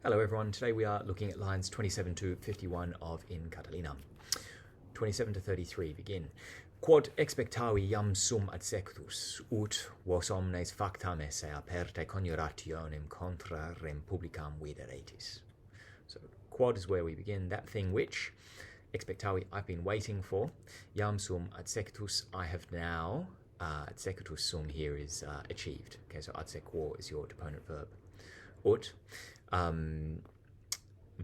Hello everyone, today we are looking at lines 27 to 51 of In Catiline. 27 to 33 begin. Quod expectavi iam sum ad sectus, ut vos omnes factam esse aperte coniurationem contra rem publicam videretis. So quod is where we begin, that thing which, expectavi, I've been waiting for, iam sum ad sectus, I have now, ad secutus sum here is achieved. Okay, so ad sequor is your deponent verb. Ut,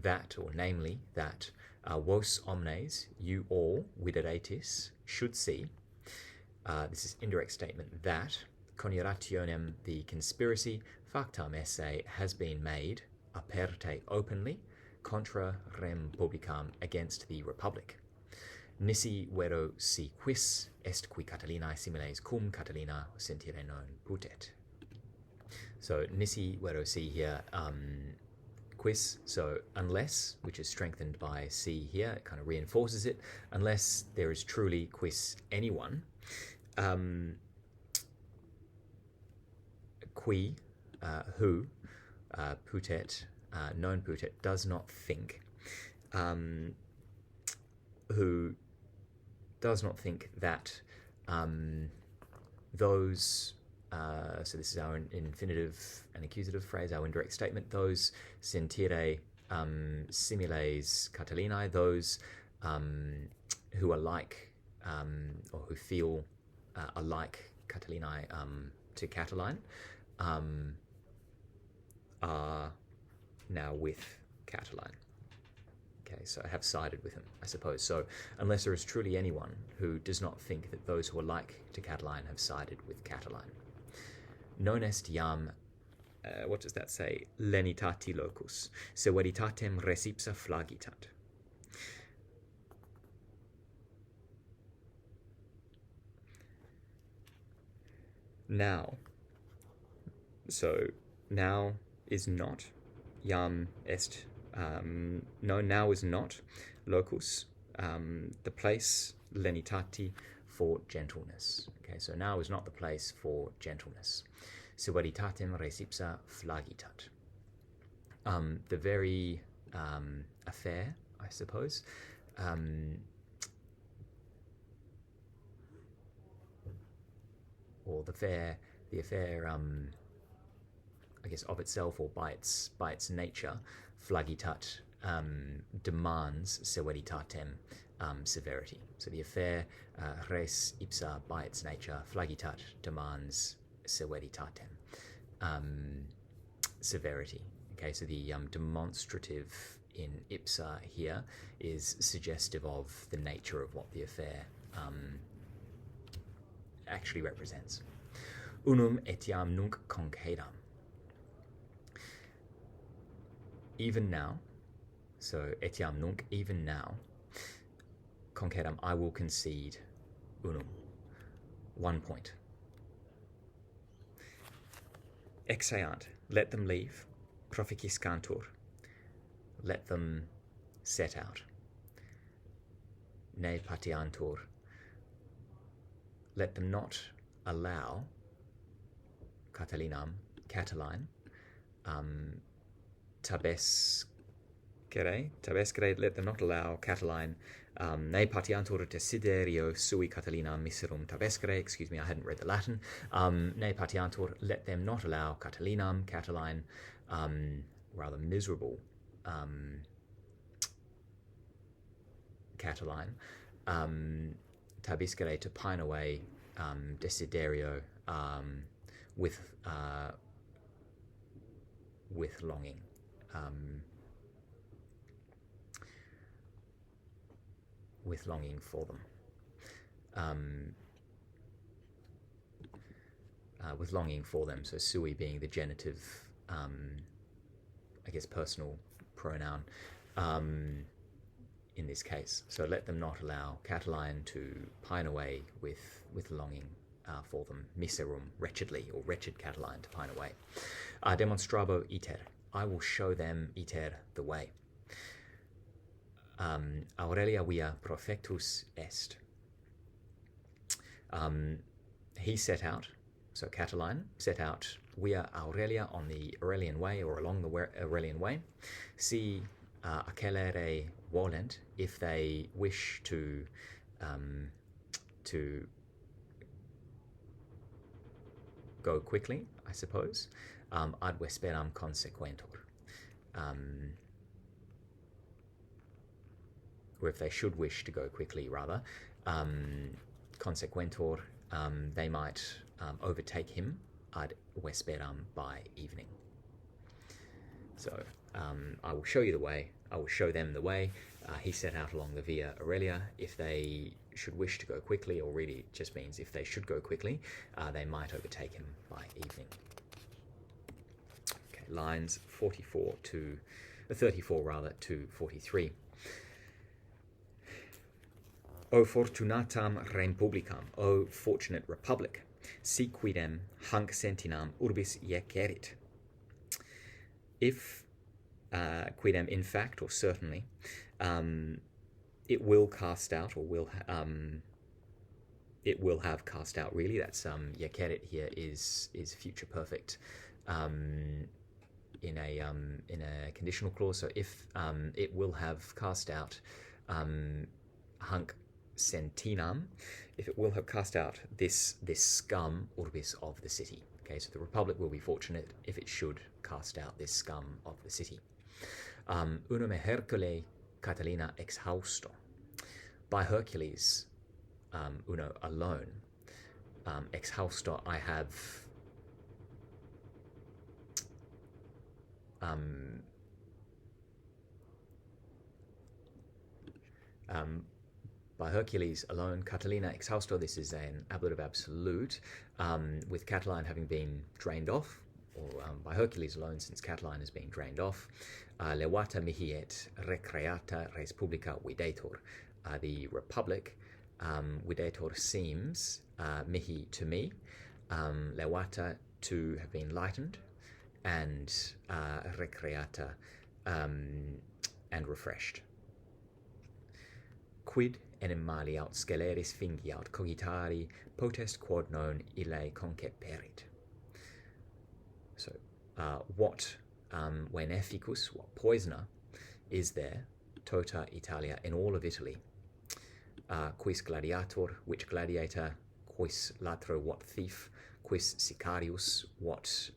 that, or namely, that vos omnes, you all, videretis, should see. This is indirect statement that coniurationem, the conspiracy, factam esse, has been made, aperte, openly, contra rem publicam, against the republic. Nisi vero si quis est qui Catilinae similes cum Catilina sentire non putet. So nisi vero si here, quis, so unless, which is strengthened by si here, it kind of reinforces it, unless there is truly quis, anyone, qui, who, putet, non putet, does not think, who does not think that those, so this is our infinitive and accusative phrase, our indirect statement, those sentire similes Catilinae, those who are like, or who feel alike Catilinae to Catiline, are now with Catiline. Okay, so I have sided with him, I suppose. So unless there is truly anyone who does not think that those who are like to Catiline have sided with Catiline. Non est iam, what does that say? Lenitati locus, se veritatem res ipsa flagitat. Now, so now is not, iam est, no, now is not, locus, the place, lenitati, for gentleness. Okay, so now is not the place for gentleness. Severitatem res ipsa flagitat. The very affair, I suppose, or the affair, I guess, of itself or by its nature, flagitat demands severitatem, severity. So the affair, res ipsa, by its nature, flagitat demands severitatem, severity. Okay, so the demonstrative in ipsa here is suggestive of the nature of what the affair actually represents. Unum etiam nunc concedam. Even now, so etiam nunc, even now, concedam, I will concede, unum, 1 point. Exeant, let them leave, proficiscantur, let them set out. Ne patiantur, let them not allow Catiline, tabescere, let them not allow Catiline, ne patiantur desiderio sui Catilina miserum tabescere, excuse me, I hadn't read the Latin, ne patiantur, let them not allow Catiline, rather miserable Catiline, tabescere, to pine away, desiderio, with longing. With longing for them. With longing for them, so sui being the genitive, I guess, personal pronoun in this case. So let them not allow Catiline to pine away with longing for them, miserum, wretchedly, or wretched Catiline to pine away. Demonstrabo iter, I will show them iter, the way. Aurelia via profectus est. He set out, so Catiline, set out via Aurelia on the Aurelian Way or along the Aurelian Way. Si accelere volent, if they wish to go quickly, I suppose. Ad vesperam consequentur. Or if they should wish to go quickly, rather, consequentur, they might overtake him ad vesperam, by evening. So I will show you the way. I will show them the way. He set out along the Via Aurelia. If they should wish to go quickly, or really it just means if they should go quickly, they might overtake him by evening. Okay, lines 34 to 43. O fortunatam republicam, O fortunate republic, si quidem hanc sentinam urbis iecerit. If quidem, in fact or certainly, it will cast out, or it will have cast out. Really, that's iecerit here is future perfect in a conditional clause. So if it will have cast out hanc sentinam, if it will have cast out this scum urbis of the city. Okay, so the Republic will be fortunate if it should cast out this scum of the city. Unum Hercule Catilina exhausto. By Hercules, uno alone, exhausto, I have by Hercules alone, Catilina exhausto, this is an ablative absolute, with Catiline having been drained off, or by Hercules alone, since Catiline has been drained off. Levata mihi et recreata res publica videtur. The Republic, videtur seems, mihi to me, levata to have been lightened, and recreata and refreshed. Quid enim maliaut sceleris fingiaut cogitari potest quod non ille conceperit. So, what veneficus, what poisoner, is there, tota Italia, in all of Italy? Quis gladiator, which gladiator? Quis latro, what thief? Quis sicarius, what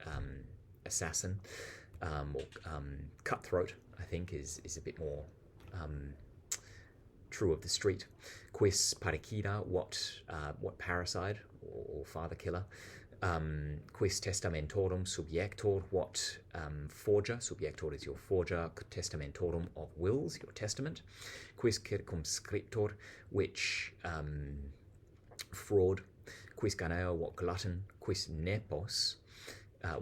assassin? Or cutthroat, I think, is a bit more true of the street. Quis parricida, what parricide or father killer? Quis testamentorum subjector, what forger? Subjector is your forger. Testamentorum, of wills, your testament. Quis circumscriptor, which fraud? Quis ganeo, what glutton? Quis nepos,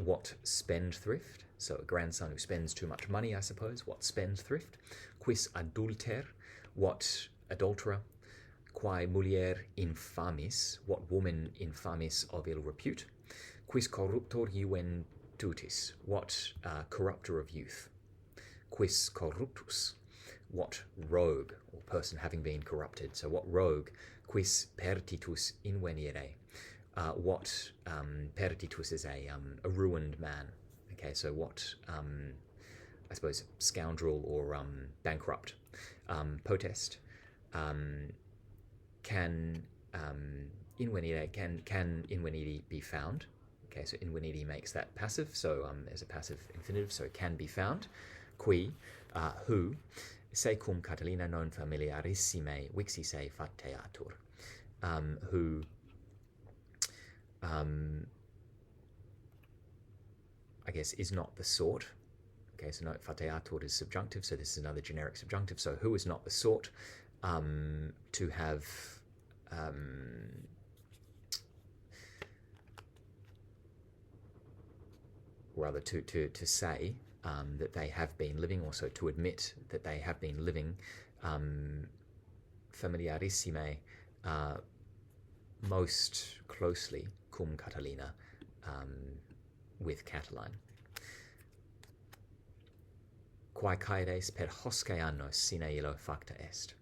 what spendthrift? So a grandson who spends too much money, I suppose. What spendthrift? Quis adulter, what adulterer? Quae mulier infamis, what woman infamis of ill repute? Quis corruptor juventutis, what corrupter of youth? Quis corruptus, what rogue, or person having been corrupted? So what rogue? Quis pertitus invenire, what pertitus is a ruined man. Okay, so what, I suppose, scoundrel or bankrupt. Potest. Can invenire, can invenire be found? Okay, so invenire makes that passive, so there's a passive infinitive, so it can be found. Qui, who, se cum Catilina non familiarissime vixisse fateatur, who I guess is not the sort. Okay, so note fateatur is subjunctive, so this is another generic subjunctive. So who is not the sort to have rather to say that they have been living, also to admit that they have been living familiarissime, most closely cum Catilina, with Catiline. Quae caedes per hosce annos sine illo facta est.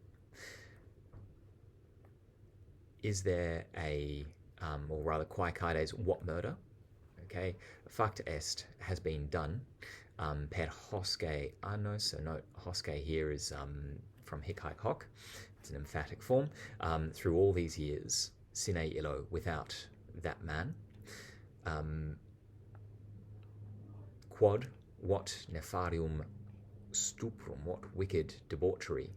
Is there a or rather, quae caides, what murder? Okay, facta est has been done per hosce annos. So note hosce here is from hic haec hoc. It's an emphatic form. Through all these years, sine illo, without that man. Quod, what nefarium stuprum, what wicked debauchery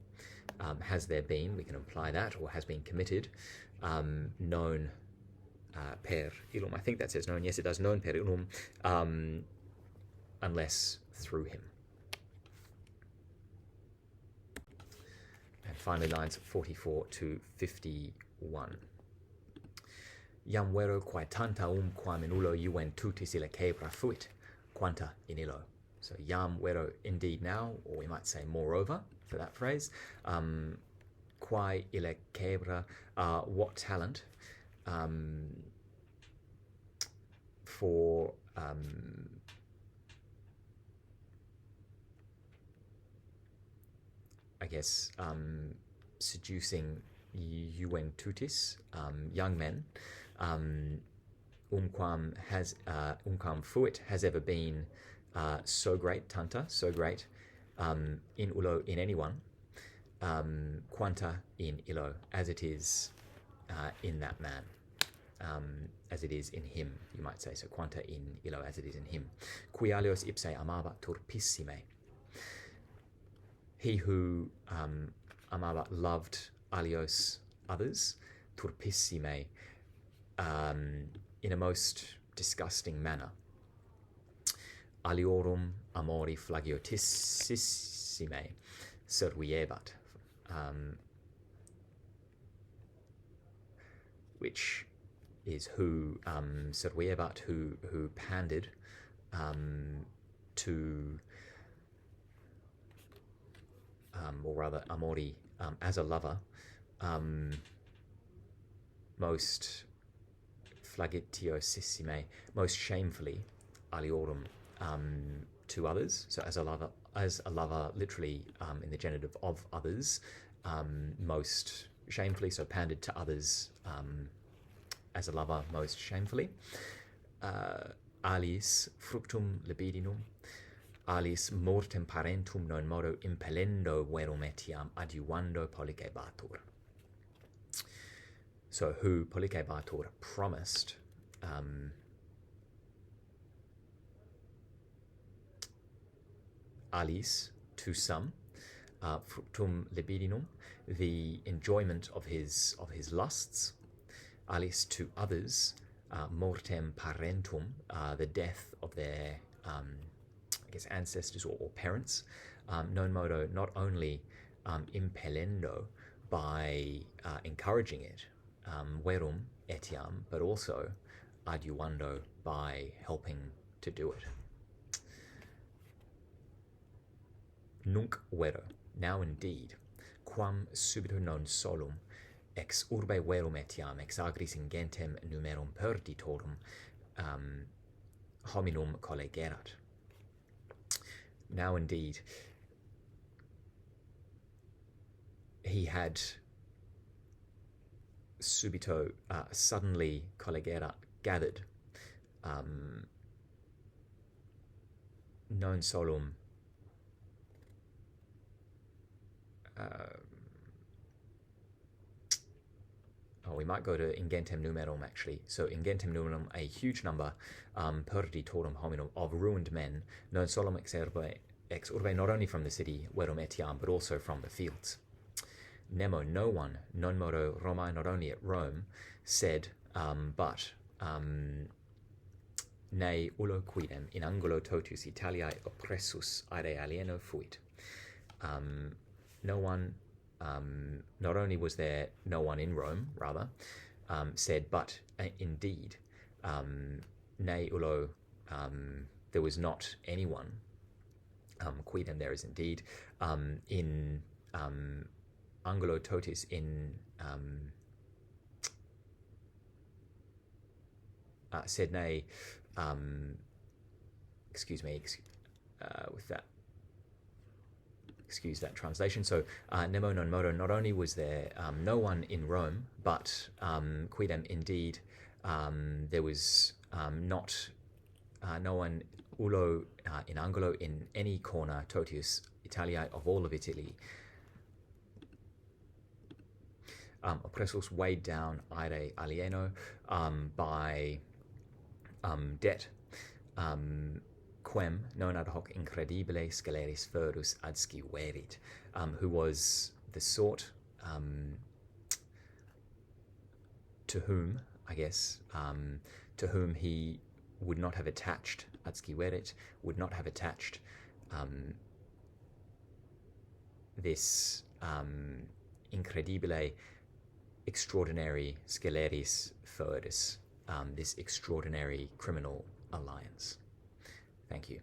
has there been, we can imply that, or has been committed, known per illum. I think that says known, yes it does, known per illum, unless through him. And finally lines 44 to 51. Iam vero quae tanta quam in ullo juventutis ille cebra fuit, quanta in illo. So iam vero, indeed now, or we might say moreover for that phrase. Quae ille cebra, what talent for I guess seducing juventutis, young men, umquam fuit, has ever been so great, tanta, so great, in ullo, in anyone, quanta in illo, as it is in that man, as it is in him, you might say. So quanta in illo, as it is in him. Qui alios ipse amaba turpissime. He who amaba, loved, alios, others, turpissime, in a most disgusting manner. Aliorum amori flagiotissime serviebat, which is who serviebat, who pandered to, or rather amori, as a lover, most flagitiosissime, most shamefully, aliorum, to others. So as a lover, literally in the genitive of others, most shamefully, so pandered to others as a lover most shamefully. Alis fructum libidinum, alis mortem parentum non modo impellendo verum etiam adiuvando pollicebatur. So who pollicebatur promised alis, to some, fructum libidinum, the enjoyment of his lusts, alis, to others, mortem parentum, the death of their I guess ancestors or parents, non modo, not only impellendo, by encouraging it, verum etiam, but also adiuvando, by helping to do it. Nunc vero, now indeed, quam subito non solum ex urbe verum etiam ex agris ingentem numerum perditorum hominum collegerat. Now indeed, he had subito, suddenly, collegerat, gathered, non solum, we might go to ingentem numerum actually. So ingentem numerum, a huge number, perditorum hominum, of ruined men, non solum ex urbe, not only from the city, verum etiam, but also from the fields. Nemo, no one, non modo Romae, not only at Rome, said, but ne ullo quidem in angulo totus Italiae oppressus aere alieno fuit. No one, not only was there no one in Rome, rather, said, but indeed, ne ullo, there was not anyone, quidem, there is indeed, in angulo totis, in said ne, excuse me, with that, excuse that translation. So nemo non modo, not only was there no one in Rome, but quidem, indeed, There was not no one ulo in angolo in any corner totius Italiae of all of Italy. Oppressus weighed down aere alieno by debt, quem non ad hoc incredibile sceleris ferdus adsciverit, who was the sort to whom, I guess, to whom he would not have attached, adsciverit, would not have attached this incredibile, extraordinary sceleris ferdus, this extraordinary criminal alliance. Thank you.